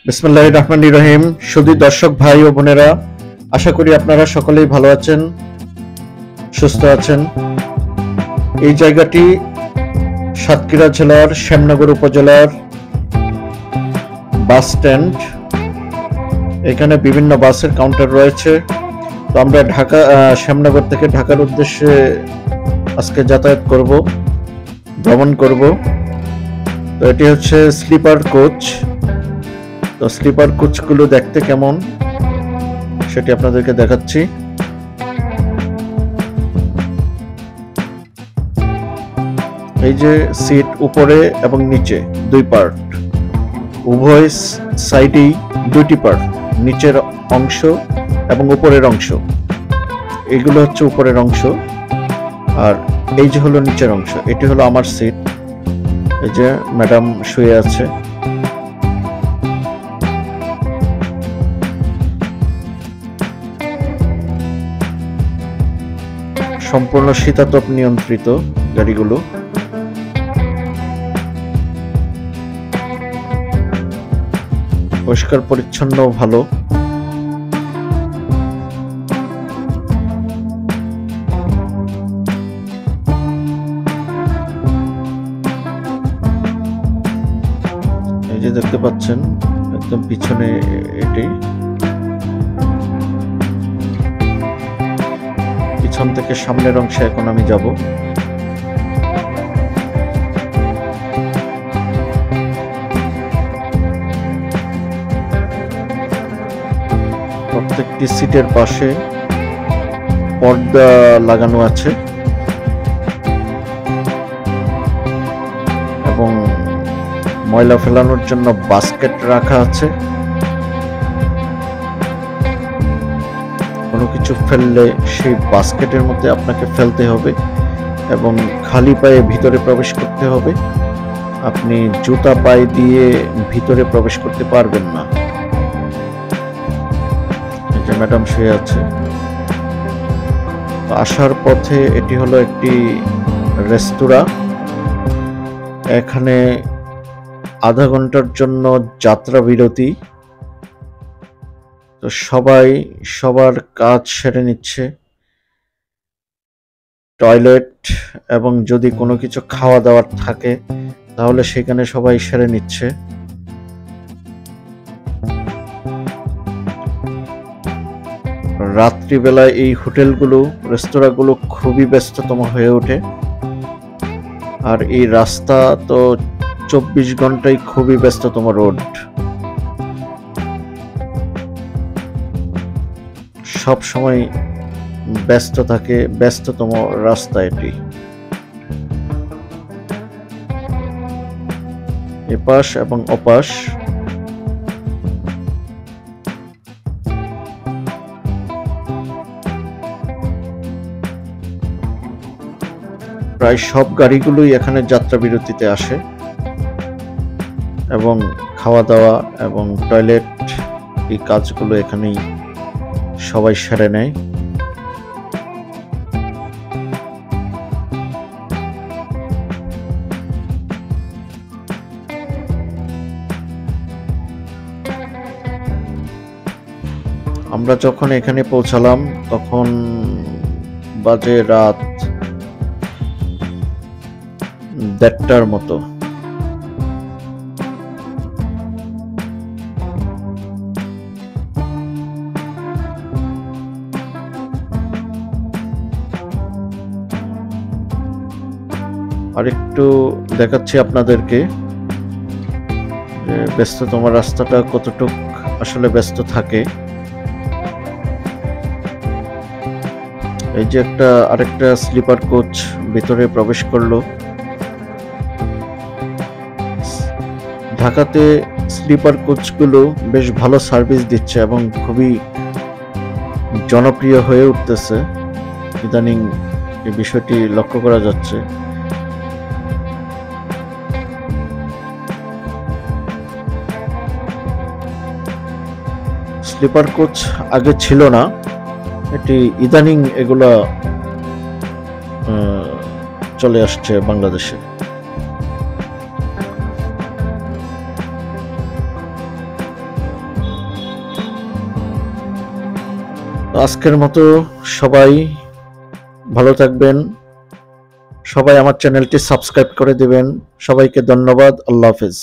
বিসমিল্লাহির রহমানির রহিম। শুধু দর্শক ভাই ও বোনেরা, আশা করি আপনারা সকলেই ভালো আছেন, সুস্থ আছেন। এই জায়গাটি সাতক্ষীরা জেলার শ্যামনগর উপজেলার বাস স্ট্যান্ড। এখানে বিভিন্ন বাসের কাউন্টার রয়েছে। তো আমরা শ্যামনগর থেকে ঢাকার উদ্দেশ্যে আজকে যাতায়াত করব, ভ্রমণ করব। তো এটি হচ্ছে স্লিপার কোচ। তো স্লিপার কোচগুলো দেখতে কেমন সেটি আপনাদেরকে দেখাচ্ছি। এই যে সিট উপরে এবং নিচে দুই পার্ট, উভয় সাইডেই দুইটি পার্ট, নিচের অংশ এবং উপরের অংশ। এগুলো হচ্ছে উপরের অংশ, আর এই যে হলো নিচের অংশ। এটি হলো আমার সিট। এই যে ম্যাডাম শুয়ে আছে। সম্পূর্ণ শীতাতপ নিয়ন্ত্রিত গাড়িগুলো। পরিষ্কার পরিচ্ছন্ন, ভালো। এই যে দেখতে পাচ্ছেন একদম পিছনে এটি, পিছন থেকে সামনের অংশে এখন আমি যাব। প্রত্যেকটি সিটের পাশে পর্দা লাগানো আছে এবং ময়লা ফেলানোর জন্য বাস্কেট রাখা আছে। কোনো কিছু ফেললে সেই বাস্কেটের মধ্যে আপনাকে ফেলতে হবে এবং খালি পায়ে ভিতরে প্রবেশ করতে হবে। আপনি জুতা পায়ে দিয়ে ভিতরে প্রবেশ করতে পারবেন না। এই যে ম্যাডাম শুয়ে আছে। আসার পথে এটি হলো একটি রেস্তোরাঁ। এখানে আধা ঘন্টার জন্য যাত্রা বিরতি। তো সবাই সবার কাজ সেরে নিচ্ছে। টয়লেট এবং যদি কোনো কিছু খাওয়া দাওয়ার থাকে তাহলে সেখানে সবাই সেরে নিচ্ছে। রাত্রিবেলায় এই হোটেলগুলো, রেস্তোরাঁগুলো খুবই ব্যস্ততম হয়ে ওঠে। আর এই রাস্তা তো 24 ঘন্টায় খুবই ব্যস্ততম রোড। সব সময় ব্যস্ত থাকে, ব্যস্ততম রাস্তা এটি। এপাশ এবং ওপাশ প্রায় সব গাড়িগুলোই এখানে যাত্রা বিরতিতে আসে এবং খাওয়া দাওয়া এবং টয়লেট, এই কাজগুলো এখানেই সবাই সেরে নেয়। আমরা যখন এখানে পৌঁছালাম তখন বাজে রাত 1:30টার মতো। আরেকটু দেখাচ্ছি আপনাদেরকে ব্যস্ততম রাস্তাটা কতটুক আসলে ব্যস্ত থাকে। এই যে আরেকটা স্লিপার কোচ ভিতরে প্রবেশ করলো। ঢাকাতে স্লিপার কোচগুলো বেশ ভালো সার্ভিস দিচ্ছে এবং খুবই জনপ্রিয় হয়ে উঠতেছে ইদানিং। এই বিষয়টি লক্ষ্য করা যাচ্ছে। স্লিপার কোচ আগে ছিল না, এটি ইদানিং এগুলা চলে আসছে বাংলাদেশে। তো আজকের মতো সবাই ভালো থাকবেন, সবাই আমার চ্যানেলটি সাবস্ক্রাইব করে দিবেন। সবাইকে ধন্যবাদ। আল্লাহ হাফেজ।